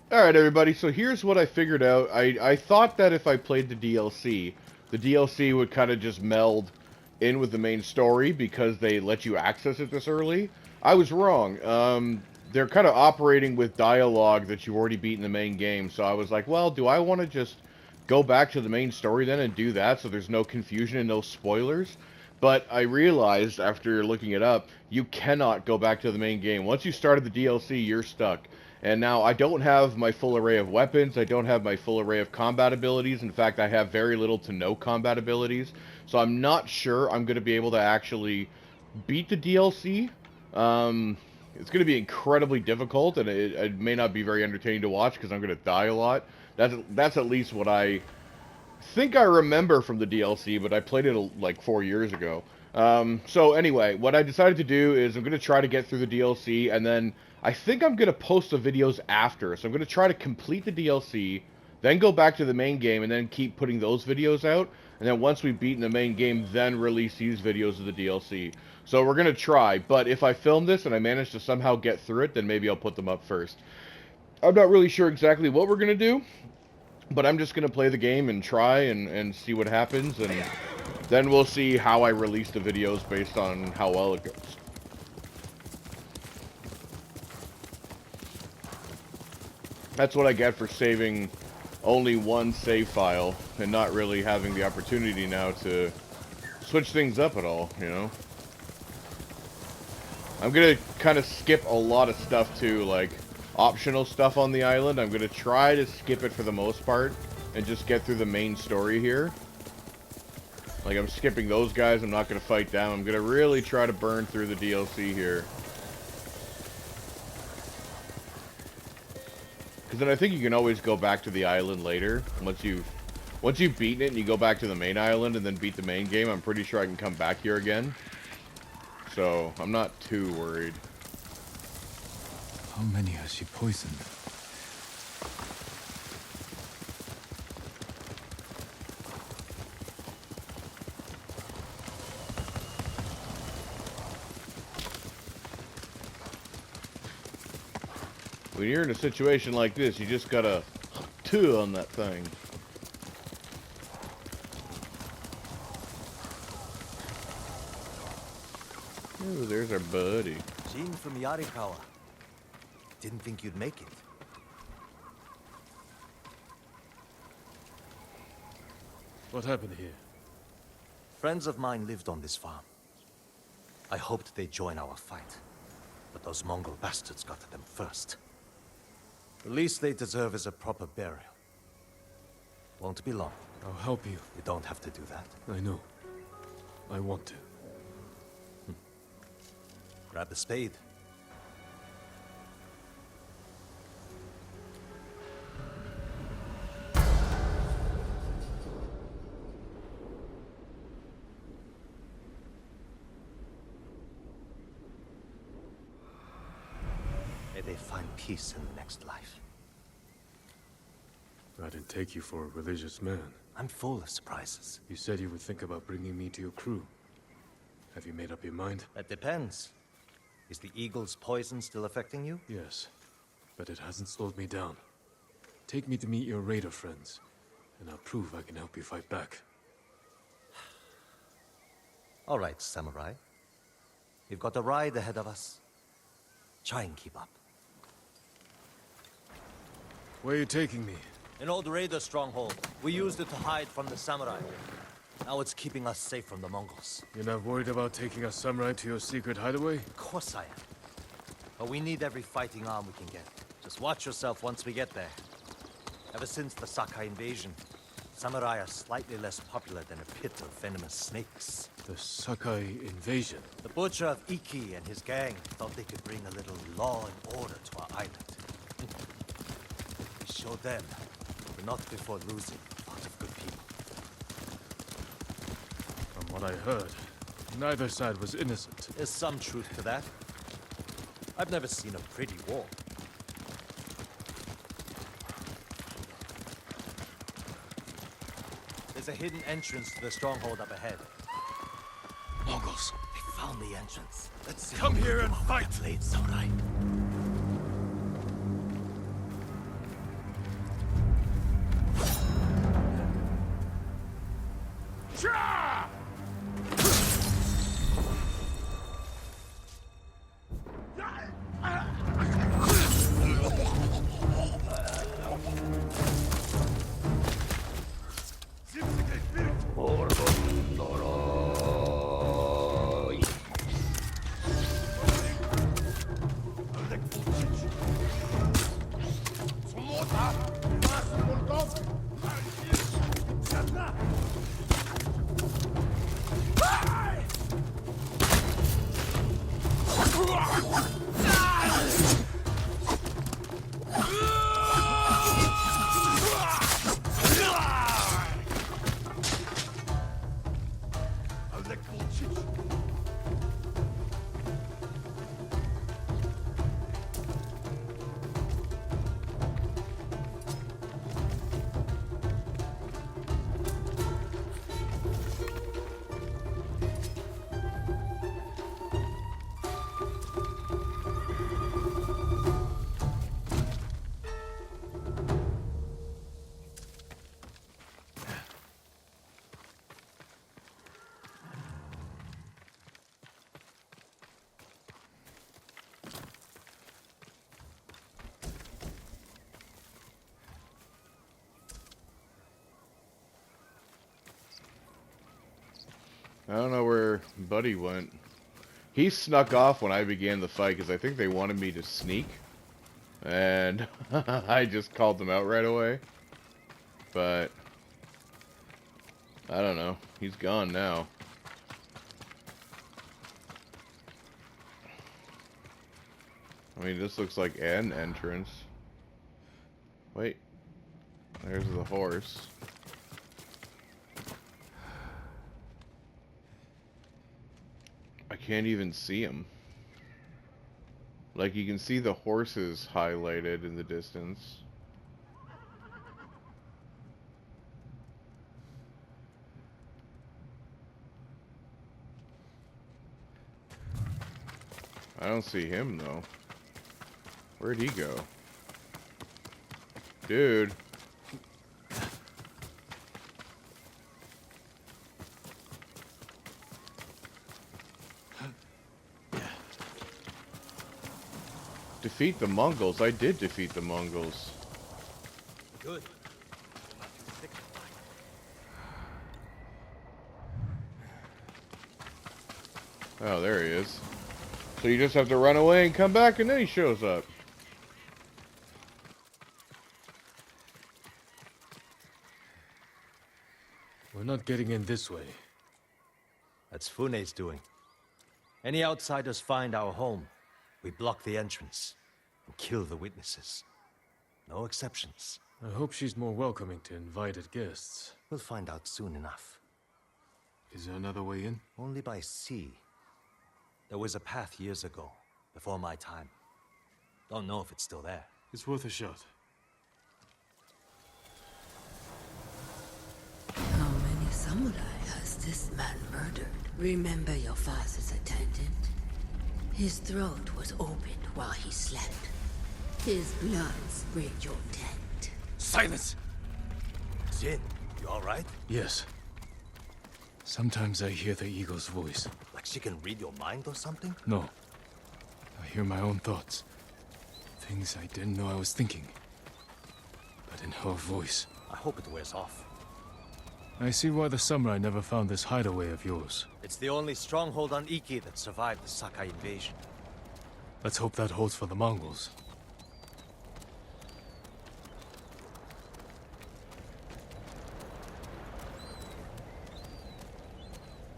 Alright, everybody, so here's what I figured out. I thought that if I played the DLC would kind of just meld in with the main story because they let you access it this early. I was wrong. They're kind of operating with dialogue that you've already beaten the main game, so I was like, well, do I want to just go back to the main story then and do that so there's no confusion and no spoilers? But I realized after looking it up, you cannot go back to the main game. Once you started the DLC, you're stuck. And now I don't have my full array of weapons. I don't have my full array of combat abilities. In fact, I have very little to no combat abilities. So I'm not sure I'm going to be able to actually beat the DLC. It's going to be incredibly difficult, and it may not be very entertaining to watch because I'm going to die a lot. That's at least what I think I remember from the DLC, but I played it like 4 years ago. So anyway, what I decided to do is I'm going to try to get through the DLC, and then I think I'm going to post the videos after. So I'm going to try to complete the DLC, then go back to the main game, and then keep putting those videos out. And then once we've beaten the main game, then release these videos of the DLC. So we're going to try, but if I film this and I manage to somehow get through it, then maybe I'll put them up first. I'm not really sure exactly what we're going to do, but I'm just going to play the game and try and see what happens, and then we'll see how I release the videos based on how well it goes. That's what I get for saving only one save file and not really having the opportunity now to switch things up at all, you know? I'm going to kind of skip a lot of stuff too, like optional stuff on the island. I'm going to try to skip it for the most part and just get through the main story here. Like, I'm skipping those guys. I'm not going to fight them. I'm going to really try to burn through the DLC here. Because then I think you can always go back to the island later. Once you've beaten it and you go back to the main island and then beat the main game, I'm pretty sure I can come back here again. So, I'm not too worried. How many has she poisoned? When you're in a situation like this, you just gotta two on that thing. Ooh, there's our buddy. Jin from Yarikawa. Didn't think you'd make it. What happened here? Friends of mine lived on this farm. I hoped they'd join our fight, but those Mongol bastards got to them first. The least they deserve is a proper burial. Won't be long. I'll help you. You don't have to do that. I know. I want to. Grab the spade. May they find peace in the next life. I didn't take you for a religious man. I'm full of surprises. You said you would think about bringing me to your crew. Have you made up your mind? That depends. Is the eagle's poison still affecting you? Yes, but it hasn't slowed me down. Take me to meet your raider friends, and I'll prove I can help you fight back. All right, samurai. We've got a ride ahead of us. Try and keep up. Where are you taking me? An old raider stronghold. We used it to hide from the samurai. Now it's keeping us safe from the Mongols. You're not worried about taking a samurai to your secret hideaway? Of course I am. But we need every fighting arm we can get. Just watch yourself once we get there. Ever since the Sakai invasion, samurai are slightly less popular than a pit of venomous snakes. The Sakai invasion? The butcher of Iki and his gang thought they could bring a little law and order to our island. We showed them, but not before losing a lot of good people. From what I heard, neither side was innocent. There's some truth to that. I've never seen a pretty war. There's a hidden entrance to the stronghold up ahead. Mongols, they found the entrance. Let's see. Come here and fight! Blade samurai. I don't know where Buddy went. He snuck off when I began the fight because I think they wanted me to sneak. And I just called them out right away. But I don't know. He's gone now. I mean, this looks like an entrance. Wait. There's the horse. I can't even see him. Like, you can see the horses highlighted in the distance. I don't see him, though. Where'd he go? Dude. Defeat the Mongols. I did defeat the Mongols. Good. Oh, there he is. So you just have to run away and come back and then he shows up. We're not getting in this way. That's Fune's doing. Any outsiders find our home, we block the entrance and kill the witnesses. No exceptions. I hope she's more welcoming to invited guests. We'll find out soon enough. Is there another way in? Only by sea. There was a path years ago, before my time. Don't know if it's still there. It's worth a shot. How many samurai has this man murdered? Remember your father's attendant? His throat was opened while he slept. His blood sprayed your tent. Silence! Jin, you alright? Yes. Sometimes I hear the eagle's voice. Like she can read your mind or something? No. I hear my own thoughts. Things I didn't know I was thinking. But in her voice. I hope it wears off. I see why the samurai never found this hideaway of yours. It's the only stronghold on Iki that survived the Sakai invasion. Let's hope that holds for the Mongols.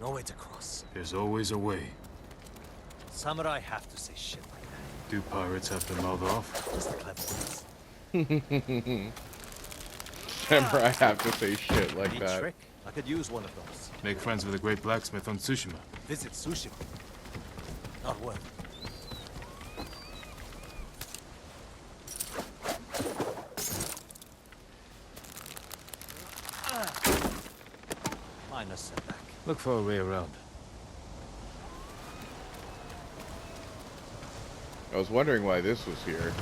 No way to cross. There's always a way. Samurai have to say shit like that. Do pirates have to mouth off? Just the clever ones. Samurai have to say shit like Neat that. trick. I could use one of those. Make friends with a great blacksmith on Tsushima. Visit Tsushima. Not worth it. Minor setback. Look for a way around. I was wondering why this was here.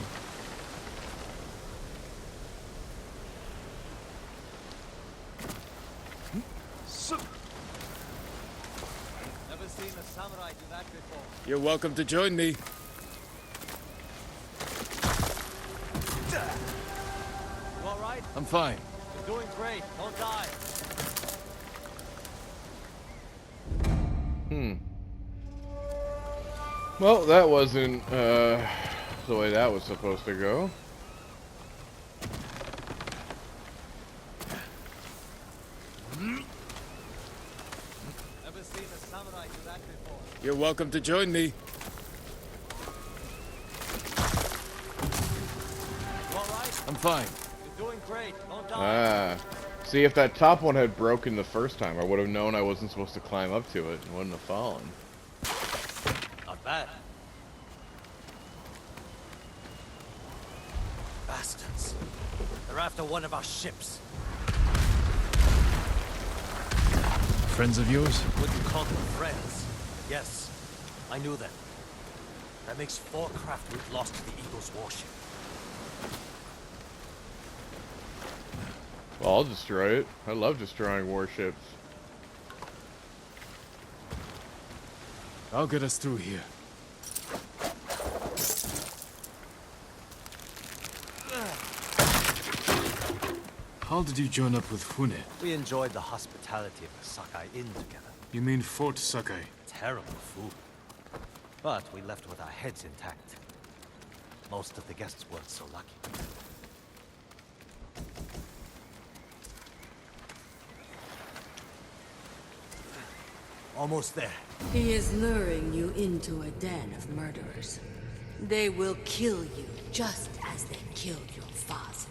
Never seen a samurai do that before. You're welcome to join me. You alright? I'm fine. You're doing great. Don't die. Well, that wasn't the way that was supposed to go. You're welcome to join me. You alright? I'm fine. You're doing great. Don't die. See, if that top one had broken the first time, I would have known I wasn't supposed to climb up to it and wouldn't have fallen. Not bad. Bastards. They're after one of our ships. Friends of yours? Wouldn't call them friends. Yes, I knew them. That makes 4 craft we've lost to the Eagle's warship. Well, I'll destroy it. I love destroying warships. I'll get us through here. How did you join up with Fune? We enjoyed the hospitality of the Sakai Inn together. You mean Fort Sakai? Terrible food. But we left with our heads intact. Most of the guests weren't so lucky. Almost there. He is luring you into a den of murderers. They will kill you just as they killed your father.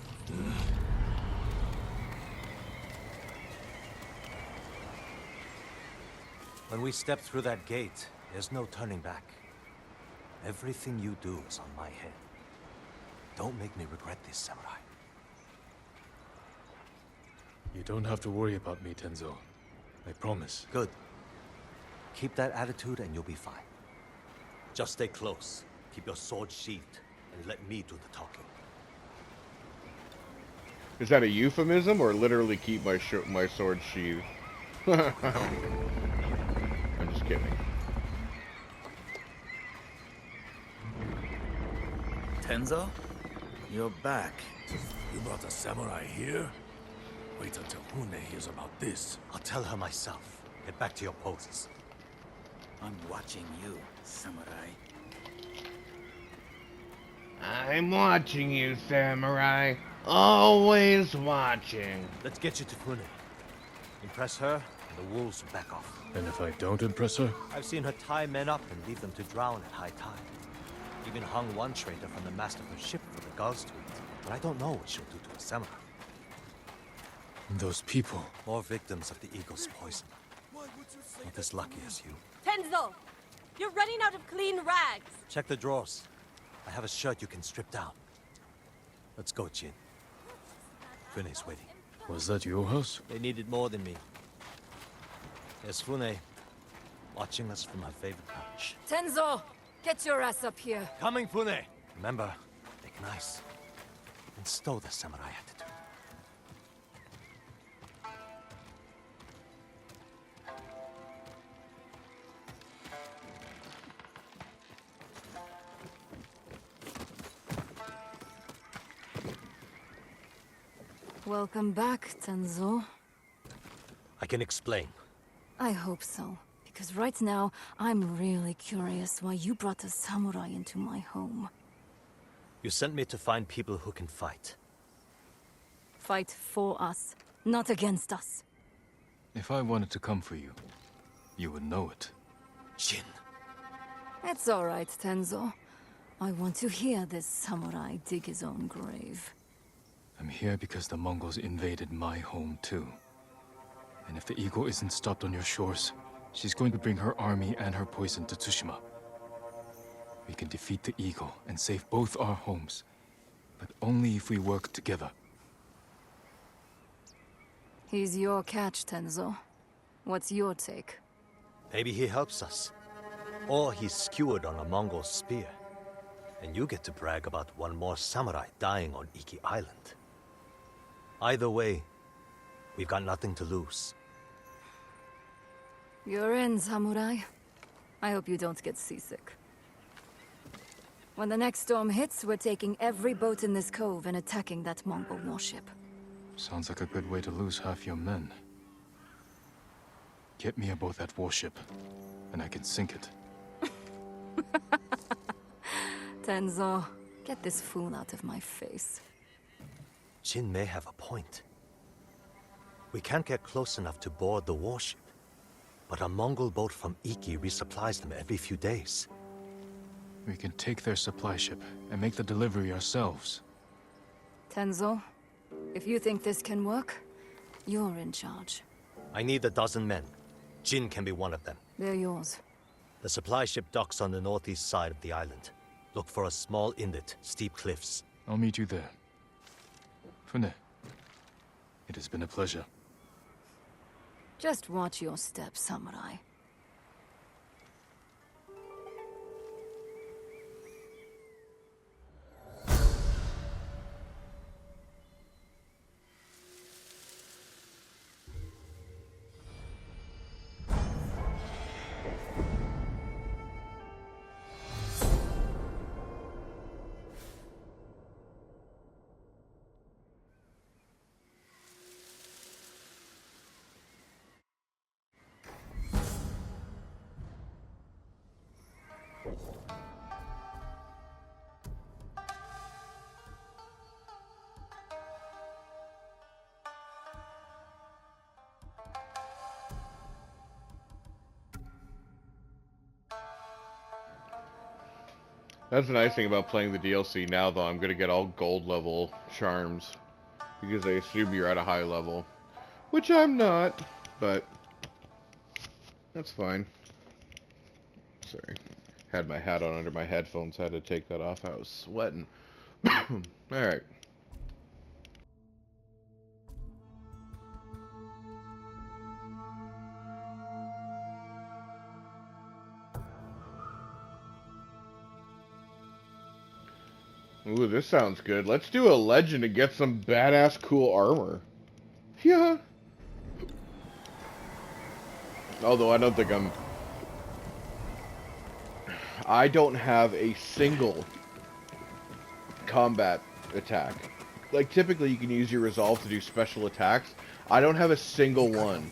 When we step through that gate, there's no turning back. Everything you do is on my head. Don't make me regret this, Samurai. You don't have to worry about me, Tenzo. I promise. Good. Keep that attitude and you'll be fine. Just stay close. Keep your sword sheathed, and let me do the talking. Is that a euphemism, or literally keep my sword sheathed? I'm just kidding. Tenzo? You're back. You brought a samurai here? Wait until Hune hears about this. I'll tell her myself. Get back to your posts. I'm watching you, samurai. I'm watching you, Samurai. Always watching. Let's get you to Fune. Impress her, and the wolves will back off. And if I don't impress her? I've seen her tie men up and leave them to drown at high tide. Even hung one traitor from the mast of her ship for the gulls to eat. But I don't know what she'll do to a samurai. And those people. More victims of the eagle's poison. Not as lucky as you. Tenzo! You're running out of clean rags! Check the drawers. I have a shirt you can strip down. Let's go, Jin. Fune's waiting. Was that your house? They needed more than me. There's Fune, watching us from her favorite couch. Tenzo! Get your ass up here! Coming, Fune! Remember, make nice. And stow the samurai attitude. Welcome back, Tenzo. I can explain. I hope so. Because right now, I'm really curious why you brought a samurai into my home. You sent me to find people who can fight. Fight for us, not against us. If I wanted to come for you, you would know it. Jin. It's alright, Tenzo. I want to hear this samurai dig his own grave. I'm here because the Mongols invaded my home too. And if the eagle isn't stopped on your shores, she's going to bring her army and her poison to Tsushima. We can defeat the eagle and save both our homes, but only if we work together. He's your catch, Tenzo. What's your take? Maybe he helps us. Or he's skewered on a Mongol spear. And you get to brag about one more samurai dying on Iki Island. Either way, we've got nothing to lose. You're in, samurai. I hope you don't get seasick. When the next storm hits, we're taking every boat in this cove and attacking that Mongol warship. Sounds like a good way to lose half your men. Get me aboard that warship, and I can sink it. Tenzo, get this fool out of my face. Jin may have a point. We can't get close enough to board the warship. but a Mongol boat from Iki resupplies them every few days. We can take their supply ship and make the delivery ourselves. Tenzo, if you think this can work, you're in charge. I need a dozen men. Jin can be one of them. They're yours. The supply ship docks on the northeast side of the island. Look for a small inlet, steep cliffs. I'll meet you there. Fune, it has been a pleasure. Just watch your step, samurai. That's the nice thing about playing the DLC now, though. I'm going to get all gold level charms. Because they assume you're at a high level. Which I'm not, but that's fine. Sorry. Had my hat on under my headphones. Had to take that off. I was sweating. Alright. Ooh, this sounds good. Let's do a legend and get some badass cool armor. Yeah. Although I don't think I don't have a single combat attack. Like, typically you can use your resolve to do special attacks. I don't have a single one.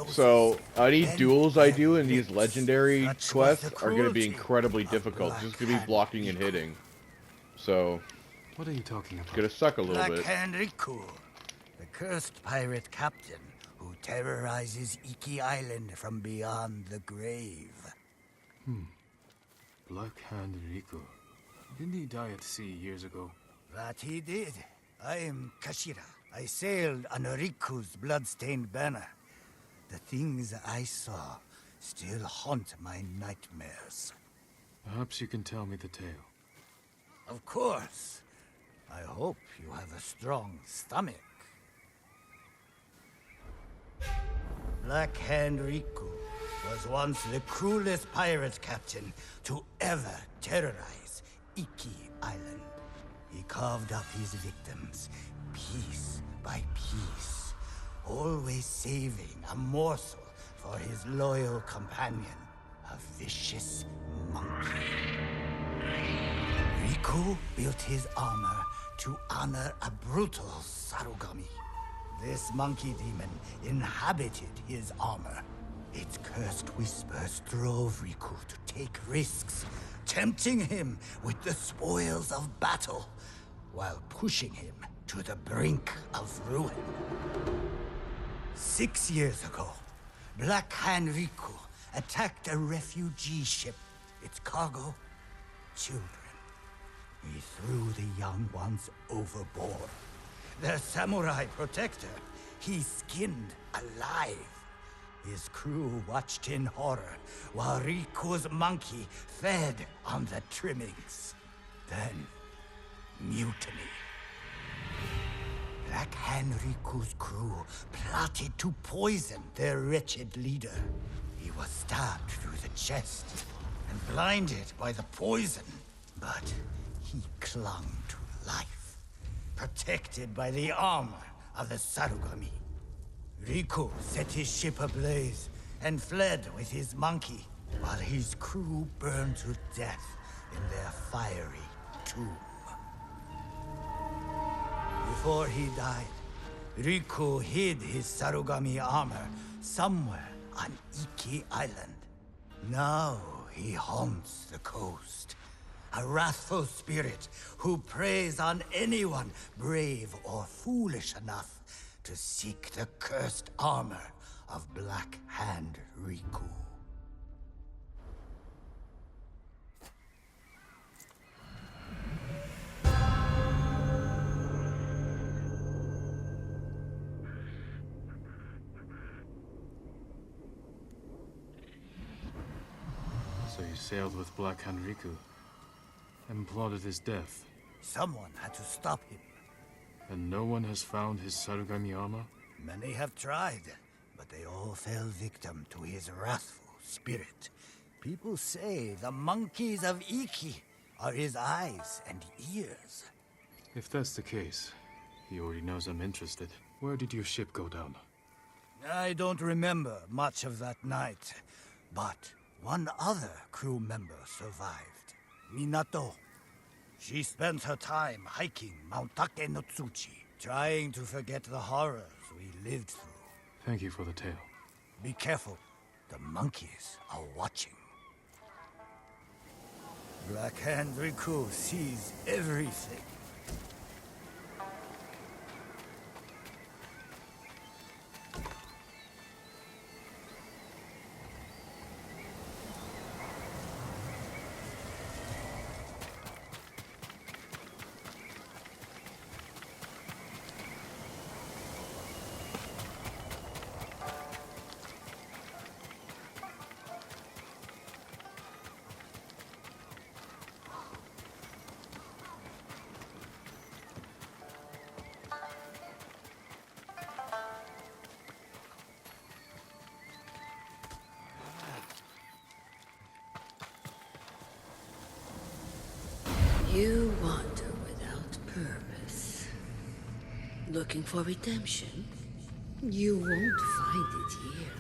So, any duels I do in these legendary quests are going to be incredibly difficult. Just going to be blocking and hitting. So, What are you talking about? it's going to suck a little bit. Blackhand Riku, the cursed pirate captain who terrorizes Iki Island from beyond the grave. Blackhand Riku. Didn't he die at sea years ago? That he did. I am Kashira. I sailed on Riku's blood-stained banner. The things I saw still haunt my nightmares. Perhaps you can tell me the tale. Of course. I hope you have a strong stomach. Blackhand Riku was once the cruelest pirate captain to ever terrorize Iki Island. He carved up his victims, piece by piece, always saving a morsel for his loyal companion, a vicious monkey. Riku built his armor to honor a brutal Sarugami. This monkey demon inhabited his armor. Its cursed whispers drove Riku to take risks, tempting him with the spoils of battle, while pushing him to the brink of ruin. 6 years ago, Blackhand Riku attacked a refugee ship. Its cargo, children. He threw the young ones overboard. Their samurai protector, he skinned alive. His crew watched in horror while Riku's monkey fed on the trimmings. Then, mutiny. Blackhand Riku's crew plotted to poison their wretched leader. He was stabbed through the chest and blinded by the poison. But he clung to life, protected by the armor of the Sarugami. Riku set his ship ablaze and fled with his monkey, while his crew burned to death in their fiery tomb. Before he died, Riku hid his Sarugami armor somewhere on Iki Island. Now he haunts the coast, a wrathful spirit who preys on anyone brave or foolish enough to seek the cursed armor of Black Hand Riku. So you sailed with Black Hand Riku and plotted his death. Someone had to stop him. And no one has found his Sarugami armor? Many have tried, but they all fell victim to his wrathful spirit. People say the monkeys of Iki are his eyes and ears. If that's the case, he already knows I'm interested. Where did your ship go down? I don't remember much of that night, but one other crew member survived. Minato. She spent her time hiking Mount Take no Tsuchi, trying to forget the horrors we lived through. Thank you for the tale. Be careful. The monkeys are watching. Black Hand Riku sees everything. You wander without purpose. Looking for redemption? You won't find it here.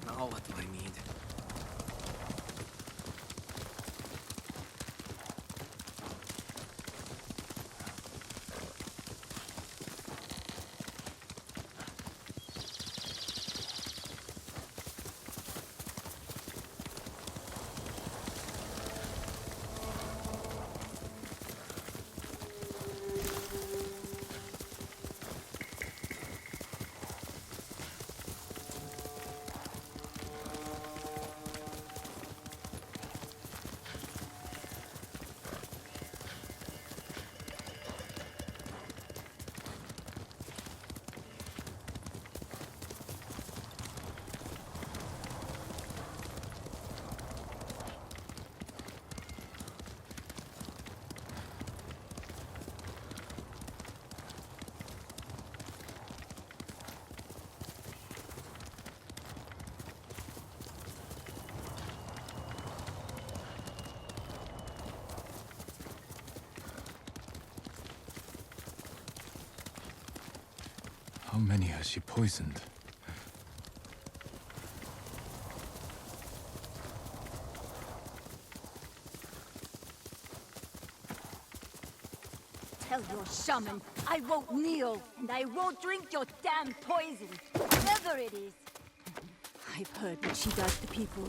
Now what do I need? How many has she poisoned? Tell your shaman I won't kneel, and I won't drink your damn poison, whatever it is. I've heard what she does to people.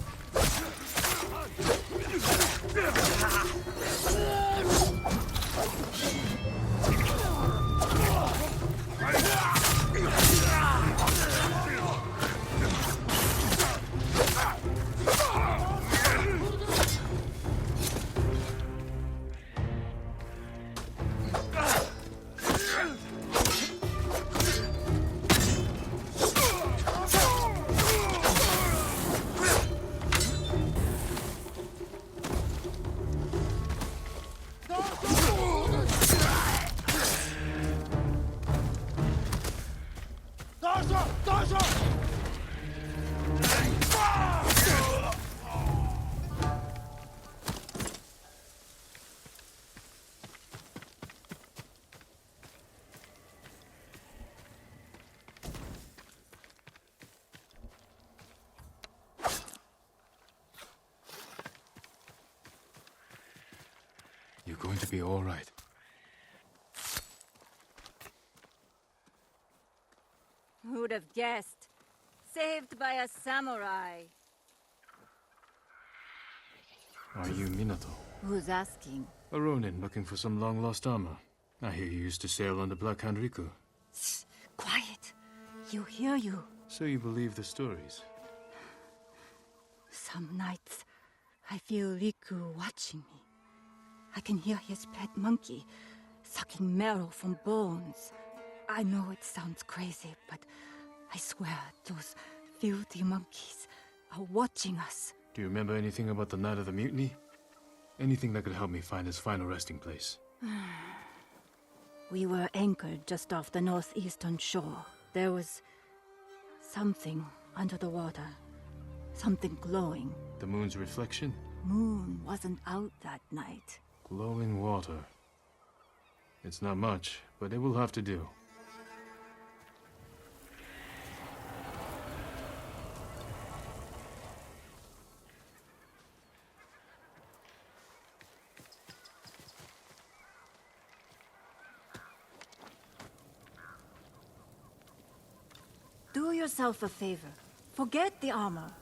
going to be all right. Who'd have guessed? Saved by a samurai. Are you Minato? Who's asking? A ronin looking for some long-lost armor. I hear you used to sail on the Black Hand Riku. Shh, quiet. You hear you. So you believe the stories? Some nights, I feel Riku watching me. I can hear his pet monkey sucking marrow from bones. I know it sounds crazy, but I swear those filthy monkeys are watching us. Do you remember anything about the night of the mutiny? Anything that could help me find his final resting place? We were anchored just off the northeastern shore. There was something under the water. Something glowing. The moon's reflection? Moon wasn't out that night. Glowing water. It's not much, but it will have to do. Do yourself a favor. Forget the armor.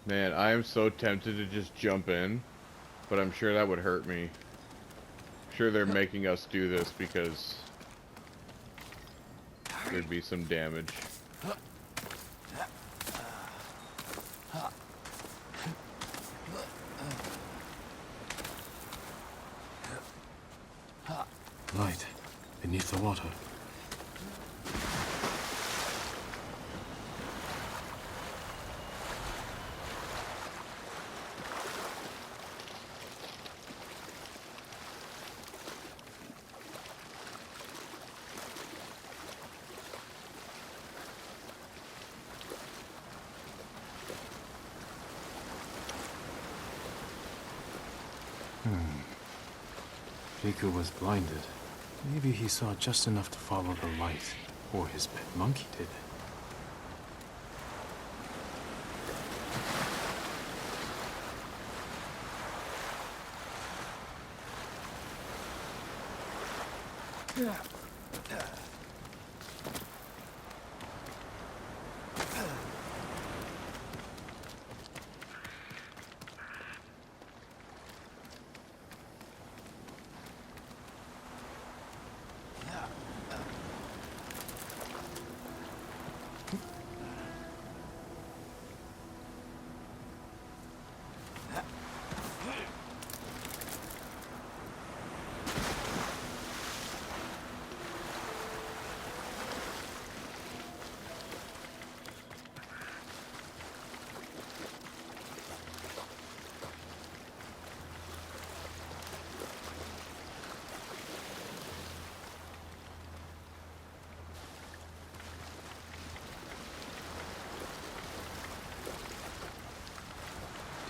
Man, I am so tempted to just jump in, but I'm sure that would hurt me. I'm sure they're making us do this because there'd be some damage. Light beneath the water. Riku was blinded. Maybe he saw just enough to follow the light, or his pet monkey did.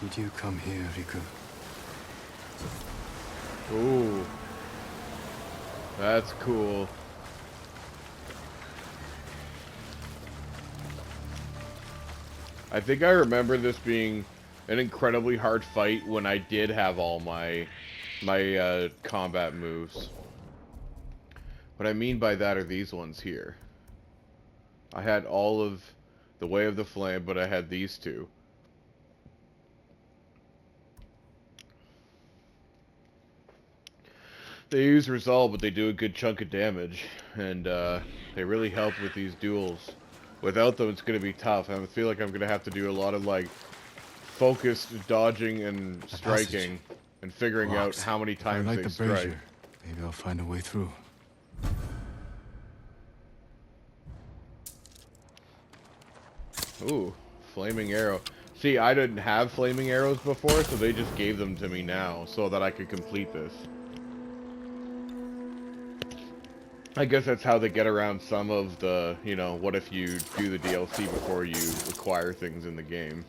Did you come here, Riku? Ooh. That's cool. I think I remember this being an incredibly hard fight when I did have all my combat moves. What I mean by that are these ones here. I had all of the Way of the Flame, but I had these two. They use Resolve, but they do a good chunk of damage, and they really help with these duels. Without them, it's going to be tough. I feel like I'm going to have to do a lot of, like, focused dodging and striking, and figuring out how many times they strike. Brazier, maybe I'll find a way through. Ooh, flaming arrow. See, I didn't have flaming arrows before, so they just gave them to me now, so that I could complete this. I guess that's how they get around some of the, you know, what if you do the DLC before you acquire things in the game.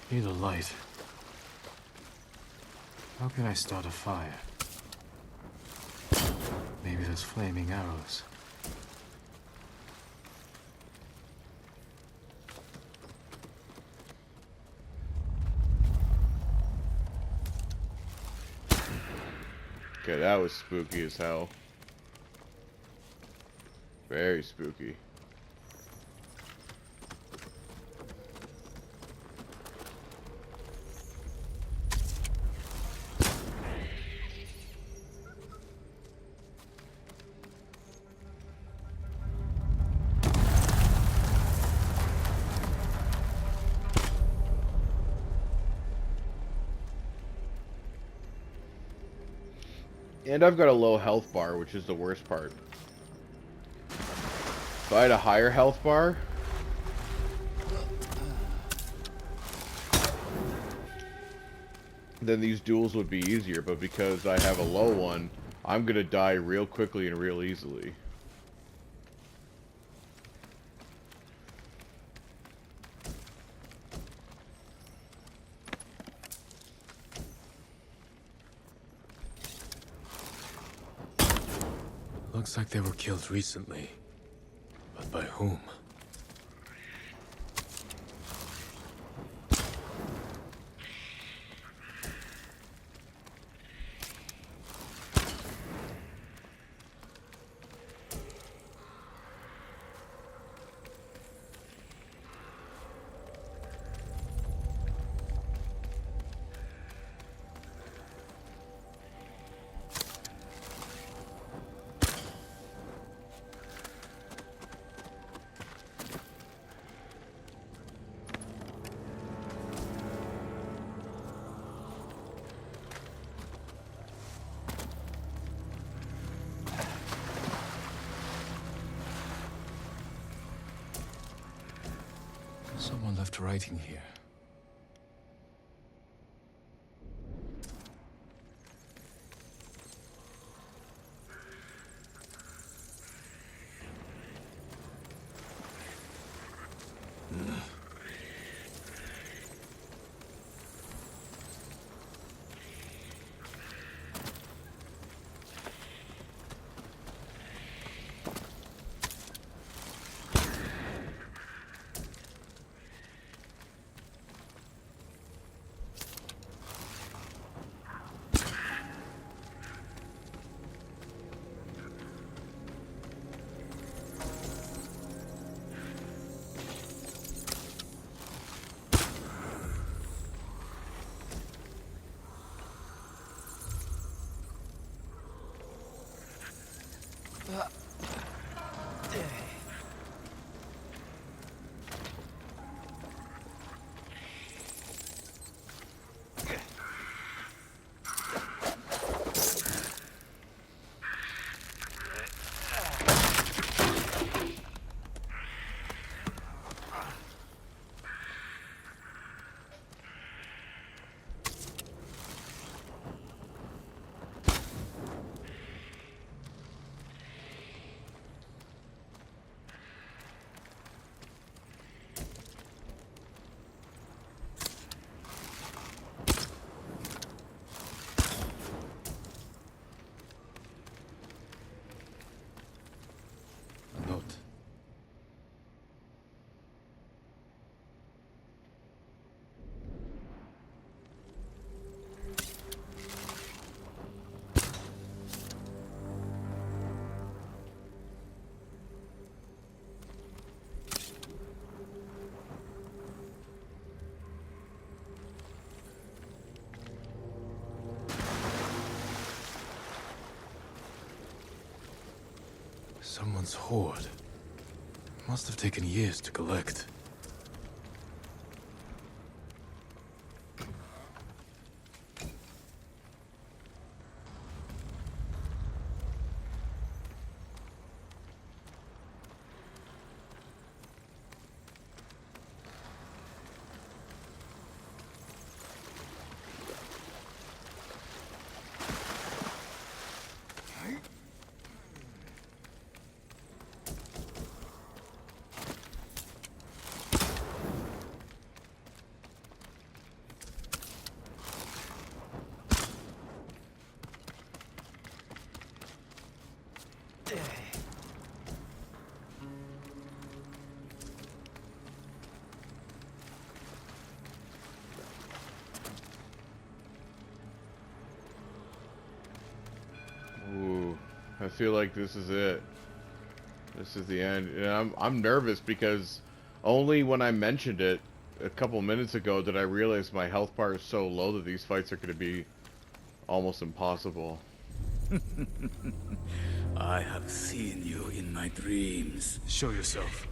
Need a light. How can I start a fire? Maybe those flaming arrows. Okay, that was spooky as hell. Very spooky. And I've got a low health bar, which is the worst part. If I had a higher health bar, then these duels would be easier, but because I have a low one, I'm gonna die real quickly and real easily. Looks like they were killed recently. But by whom? Someone left writing here. Someone's hoard. Must have taken years to collect. Ooh, I feel like this is it. This is the end. And I'm nervous because only when I mentioned it a couple minutes ago did I realize my health bar is so low that these fights are going to be almost impossible. I have seen you in my dreams. Show yourself.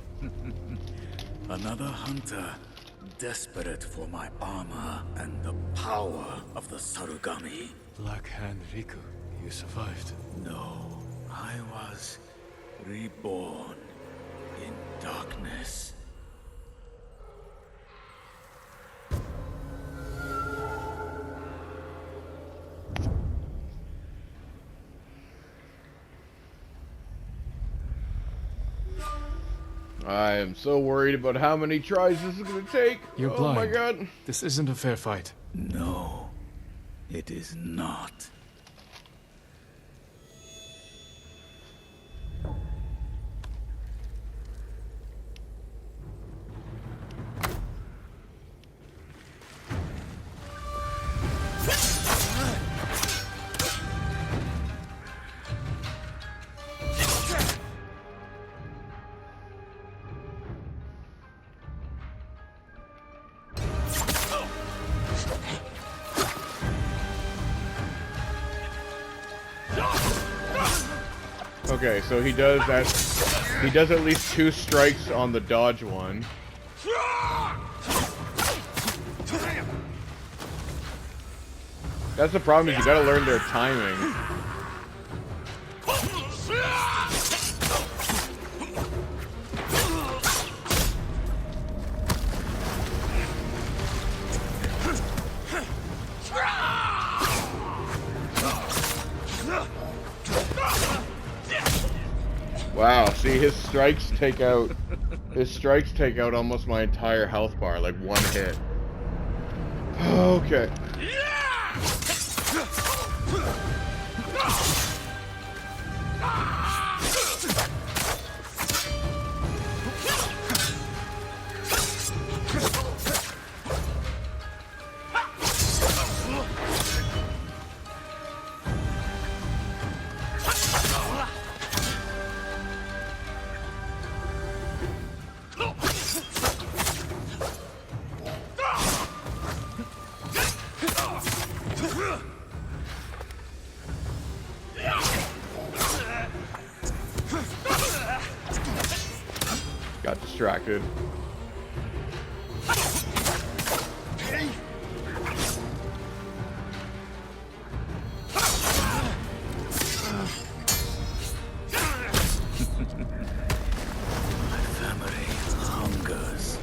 Another hunter, desperate for my armor and the power of the Sarugami. Black Hand Riku, you survived. No, I was reborn in darkness. I am so worried about how many tries this is going to take. You're oh blind. my god. This isn't a fair fight. No, it is not. Okay, so he does that. He does at least 2 strikes on the dodge one. That's the problem, is you gotta learn their timing. Wow, see, his strikes take out almost my entire health bar, like one hit. Okay. Got distracted. My family hungers.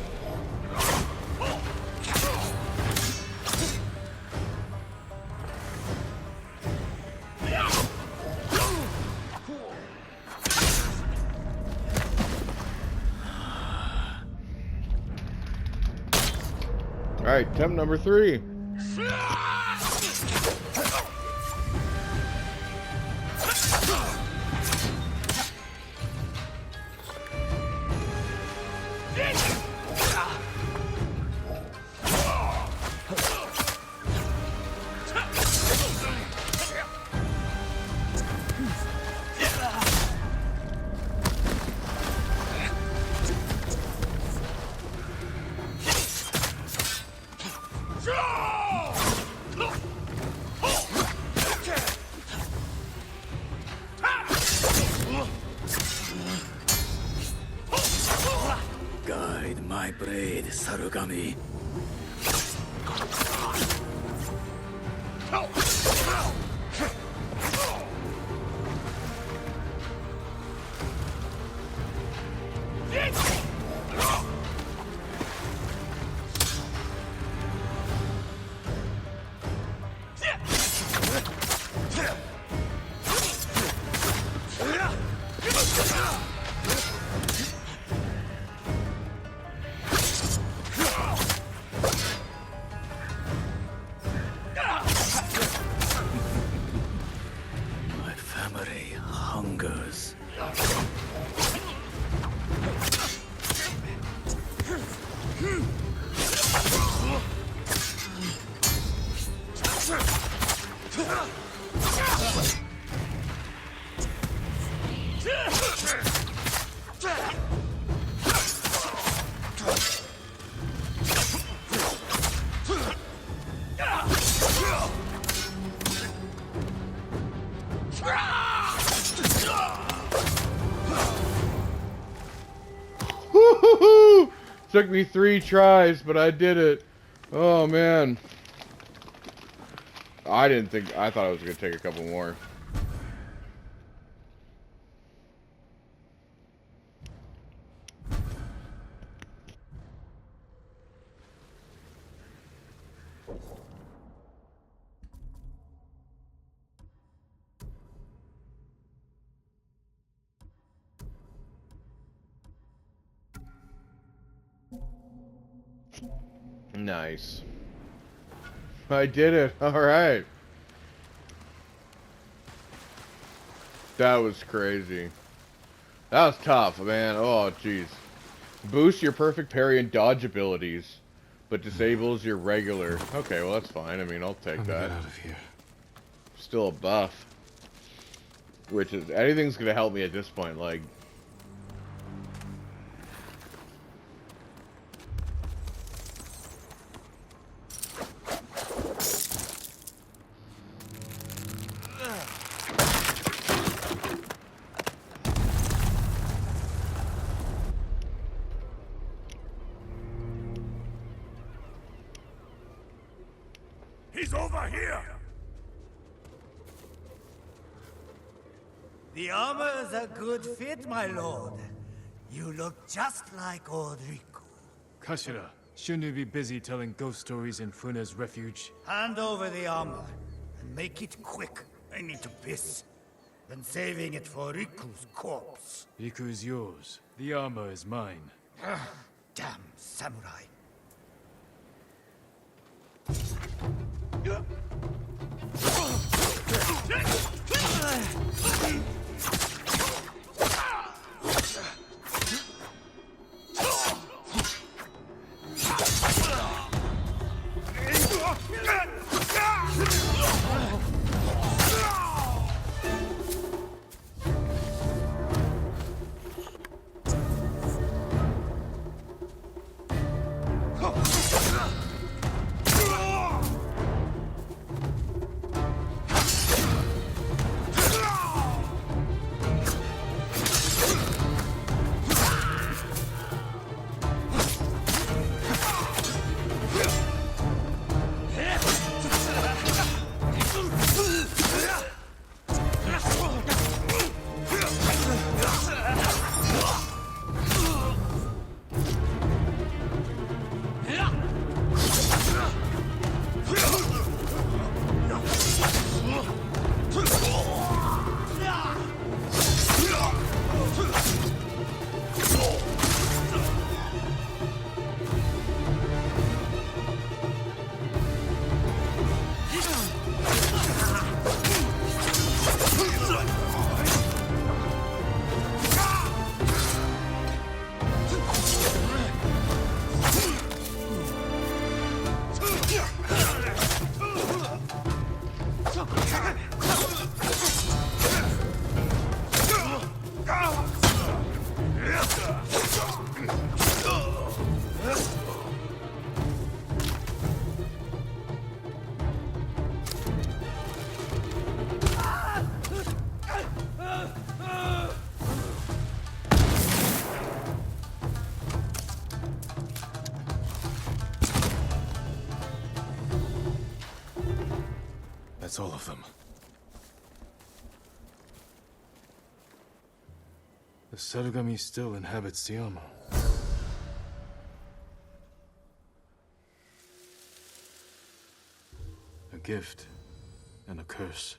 Alright, attempt number 3. blade, Sarugami. My family hungers. Woo-hoo-hoo! Took me 3 tries, but I did it. Oh man. I thought I was gonna take a couple more. Nice. I did it. Alright. That was crazy. That was tough, man. Oh, jeez. Boost your perfect parry and dodge abilities, but disables your regular. Okay, well, that's fine. I mean, I'll take that. Get out of here. Still a buff. Which is... anything's gonna help me at this point, like... He's over here! The armor is a good fit, my lord. You look just like old Riku. Kashira, shouldn't you be busy telling ghost stories in Funa's refuge? Hand over the armor, and make it quick. I need to piss. Been saving it for Riku's corpse. Riku's yours. The armor is mine. Damn samurai. That's all of them. The Sarugami still inhabits Tsushima. A gift and a curse.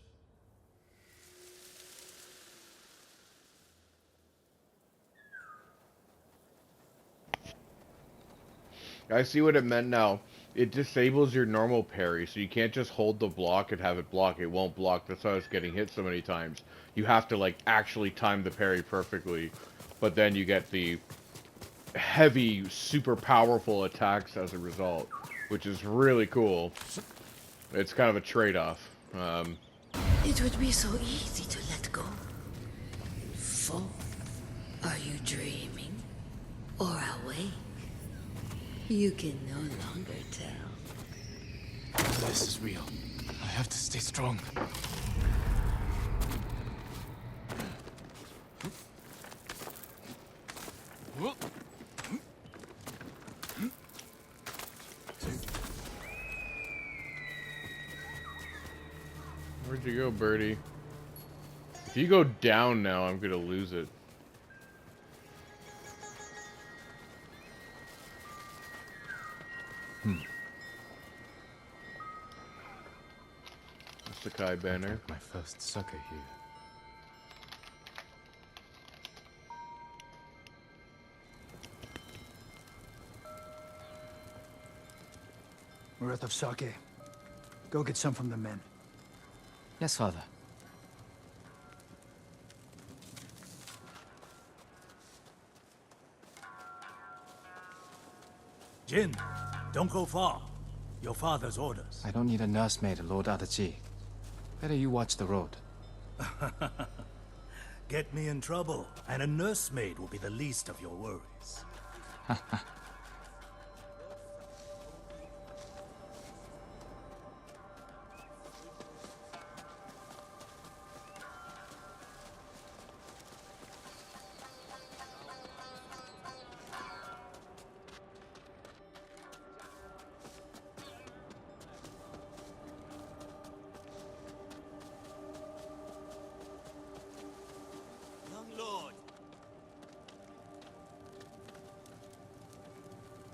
I see what it meant now. It disables your normal parry, so you can't just hold the block and have it block. It won't block. That's why I was getting hit so many times. You have to, like, actually time the parry perfectly. But then you get the heavy, super powerful attacks as a result, which is really cool. It's kind of a trade-off. It would be so easy to let go. Fall. Are you dreaming? Or awake? You can no longer tell. This is real. I have to stay strong. Where'd you go, birdie? If you go down now, I'm gonna lose it. Sakai banner. My first sake here. We're out of sake. Go get some from the men. Yes, father. Jin, don't go far. Your father's orders. I don't need a nursemaid, Lord Adachi. Better you watch the road. Get me in trouble, and a nursemaid will be the least of your worries.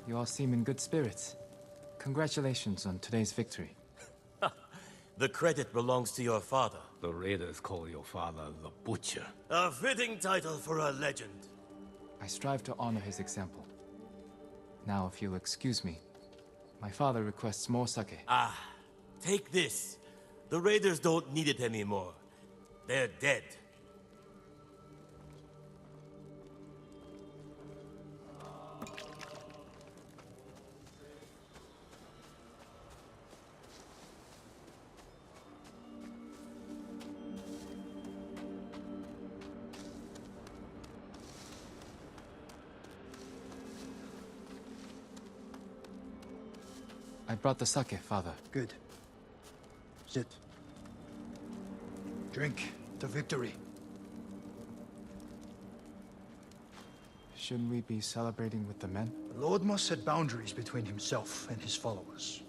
You all seem in good spirits. Congratulations on today's victory. The credit belongs to your father. The raiders call your father the Butcher. A fitting title for a legend. I strive to honor his example. Now, if you'll excuse me, my father requests more sake. Ah, take this. The raiders don't need it anymore. They're dead. I brought the sake, father. Good. Sit. Drink to victory. Shouldn't we be celebrating with the men? The Lord must set boundaries between himself and his followers.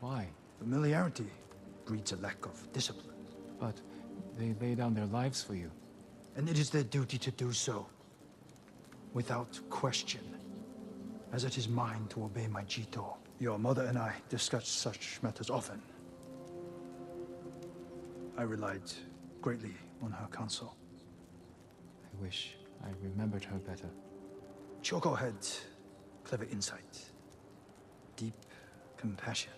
Why? Familiarity breeds a lack of discipline. But they lay down their lives for you. And it is their duty to do so. Without question. As it is mine to obey my Jito. Your mother and I discuss such matters often. I relied greatly on her counsel. I wish I remembered her better. Choco had clever insight. Deep compassion.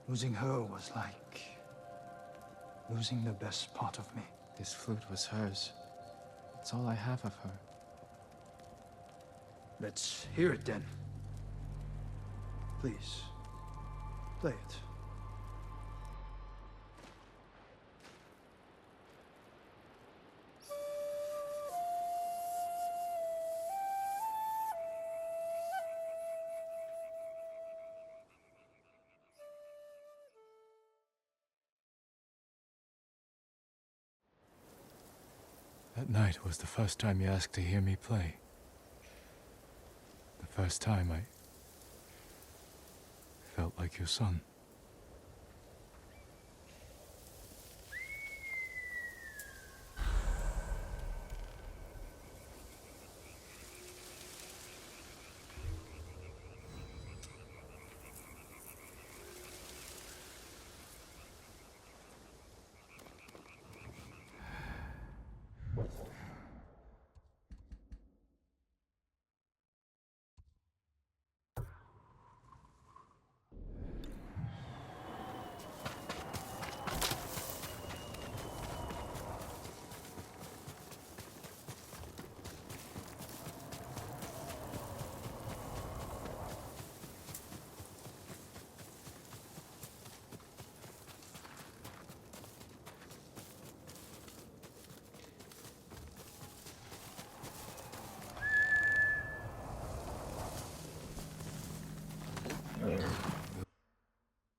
Losing her was like losing the best part of me. This flute was hers. It's all I have of her. Let's hear it then. Please, play it. That night was the first time you asked to hear me play. The first time I felt like your son.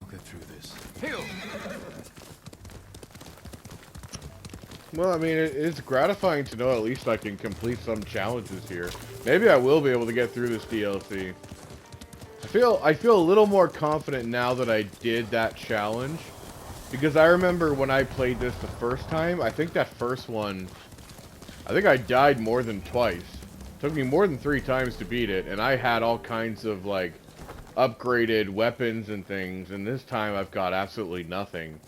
We'll get through this. Well, I mean, it's gratifying to know at least I can complete some challenges here. Maybe I will be able to get through this DLC. I feel a little more confident now that I did that challenge. Because I remember when I played this the first time, I think that first one, I think I died more than twice. It took me more than 3 times to beat it, and I had all kinds of, like, upgraded weapons and things, and this time I've got absolutely nothing.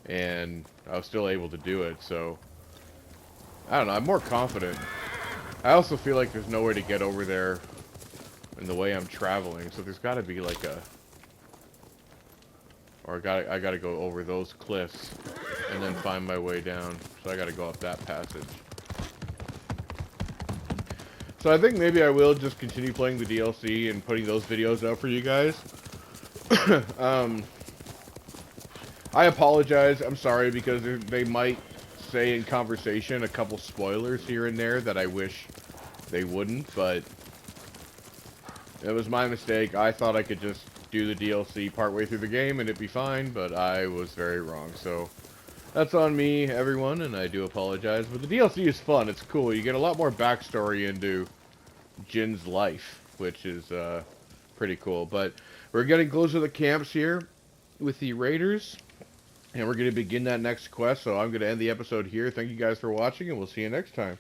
And I was still able to do it, so... I don't know, I'm more confident. I also feel like there's no way to get over there in the way I'm traveling, so there's gotta be like a... Or I gotta go over those cliffs and then find my way down. So I gotta go up that passage. So I think maybe I will just continue playing the DLC and putting those videos out for you guys. I apologize, I'm sorry, because they might say in conversation a couple spoilers here and there that I wish they wouldn't, but it was my mistake. I thought I could just do the DLC partway through the game and it'd be fine, but I was very wrong. So that's on me, everyone, and I do apologize. But the DLC is fun. It's cool. You get a lot more backstory into Jin's life, which is pretty cool. But we're getting close to the camps here with the raiders, and we're going to begin that next quest. So I'm going to end the episode here. Thank you guys for watching, and we'll see you next time.